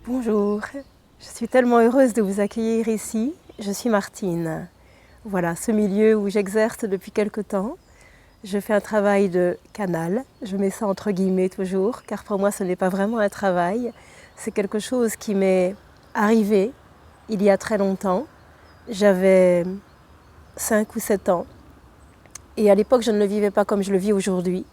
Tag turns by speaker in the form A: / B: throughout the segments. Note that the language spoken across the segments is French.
A: Bonjour, je suis tellement heureuse de vous accueillir ici. Je suis Martine. Voilà, ce milieu où j'exerce depuis quelque temps. Je fais un travail de canal, je mets ça entre guillemets toujours, car pour moi ce n'est pas vraiment un travail. C'est quelque chose qui m'est arrivé il y a très longtemps. J'avais 5 ou 7 ans et à l'époque je ne le vivais pas comme je le vis aujourd'hui,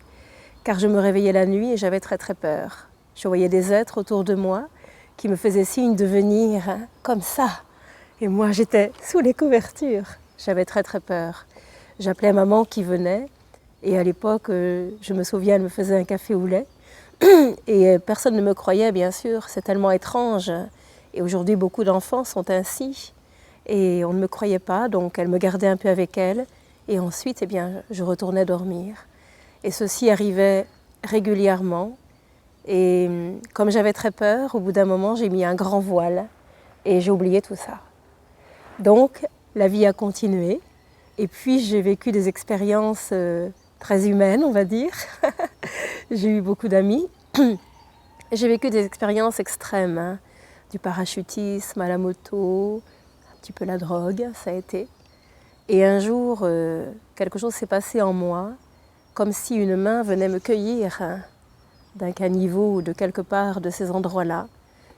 A: car je me réveillais la nuit et j'avais très très peur. Je voyais des êtres autour de moi qui me faisaient signe de venir comme ça. Et moi j'étais sous les couvertures. J'avais très très peur. J'appelais maman qui venait et à l'époque, je me souviens, elle me faisait un café au lait et personne ne me croyait bien sûr, c'est tellement étrange. Et aujourd'hui beaucoup d'enfants sont ainsi et on ne me croyait pas, donc elle me gardait un peu avec elle et ensuite je retournais dormir. Et ceci arrivait régulièrement. Et comme j'avais très peur, au bout d'un moment, j'ai mis un grand voile et j'ai oublié tout ça. Donc, la vie a continué. Et puis, j'ai vécu des expériences très humaines, on va dire. J'ai eu beaucoup d'amis. J'ai vécu des expériences extrêmes, du parachutisme à la moto, un petit peu la drogue, ça a été. Et un jour, quelque chose s'est passé en moi, comme si une main venait me cueillir d'un caniveau ou de quelque part de ces endroits-là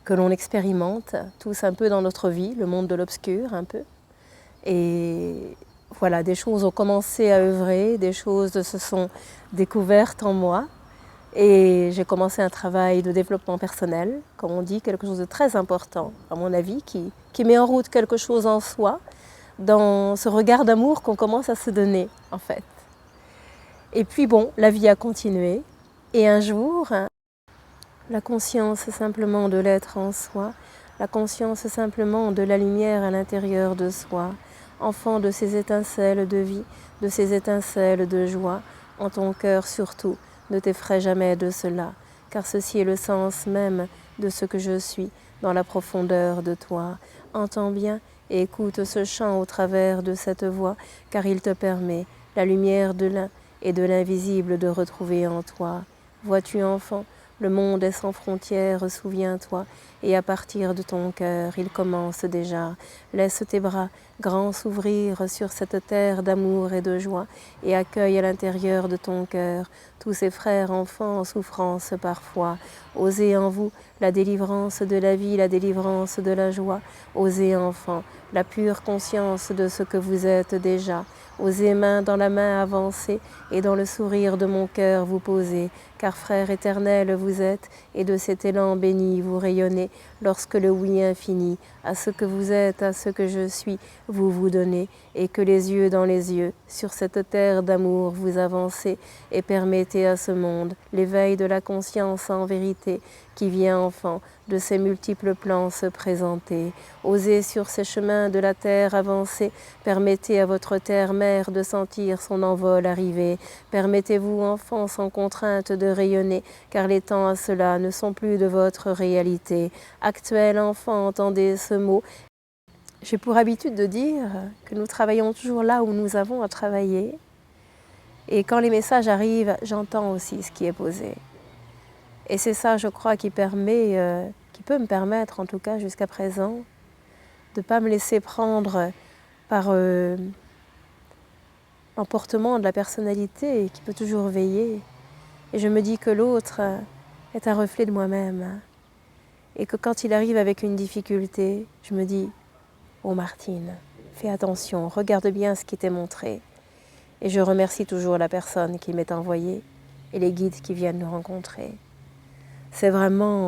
A: que l'on expérimente tous un peu dans notre vie, le monde de l'obscur un peu. Et voilà, des choses ont commencé à œuvrer, des choses se sont découvertes en moi et j'ai commencé un travail de développement personnel, comme on dit, quelque chose de très important à mon avis, qui met en route quelque chose en soi dans ce regard d'amour qu'on commence à se donner en fait. Et puis bon, la vie a continué et un jour, la conscience simplement de l'être en soi, la conscience simplement de la lumière à l'intérieur de soi, enfant de ces étincelles de vie, de ces étincelles de joie, en ton cœur surtout, ne t'effraie jamais de cela, car ceci est le sens même de ce que je suis dans la profondeur de toi. Entends bien et écoute ce chant au travers de cette voix, car il te permet la lumière de l'un et de l'invisible de retrouver en toi. Vois-tu, enfant, le monde est sans frontières, souviens-toi, et à partir de ton cœur, il commence déjà. Laisse tes bras grands s'ouvrir sur cette terre d'amour et de joie, et accueille à l'intérieur de ton cœur tous ces frères enfants en souffrance parfois. Osez en vous la délivrance de la vie, la délivrance de la joie. Osez, enfant, la pure conscience de ce que vous êtes déjà. Osez main dans la main avancer et dans le sourire de mon cœur vous poser, car frère éternel vous êtes, et de cet élan béni vous rayonnez, lorsque le oui infini, à ce que vous êtes, à ce que je suis, vous vous donnez, et que les yeux dans les yeux, sur cette terre d'amour vous avancez, et permettez à ce monde l'éveil de la conscience en vérité, qui vient enfant de ces multiples plans se présenter. Osez sur ces chemins de la terre avancer, permettez à votre terre-mère de sentir son envol arriver. Permettez-vous, enfants, sans contrainte de rayonner, car les temps à cela ne sont plus de votre réalité. Actuel enfant, entendez ce mot. J'ai pour habitude de dire que nous travaillons toujours là où nous avons à travailler. Et quand les messages arrivent, j'entends aussi ce qui est posé. Et c'est ça, je crois, qui peut me permettre, en tout cas jusqu'à présent, de ne pas me laisser prendre par l'emportement de la personnalité qui peut toujours veiller. Et je me dis que l'autre est un reflet de moi-même. Et que quand il arrive avec une difficulté, je me dis « Oh Martine, fais attention, regarde bien ce qui t'est montré. » Et je remercie toujours la personne qui m'est envoyée et les guides qui viennent nous rencontrer. C'est vraiment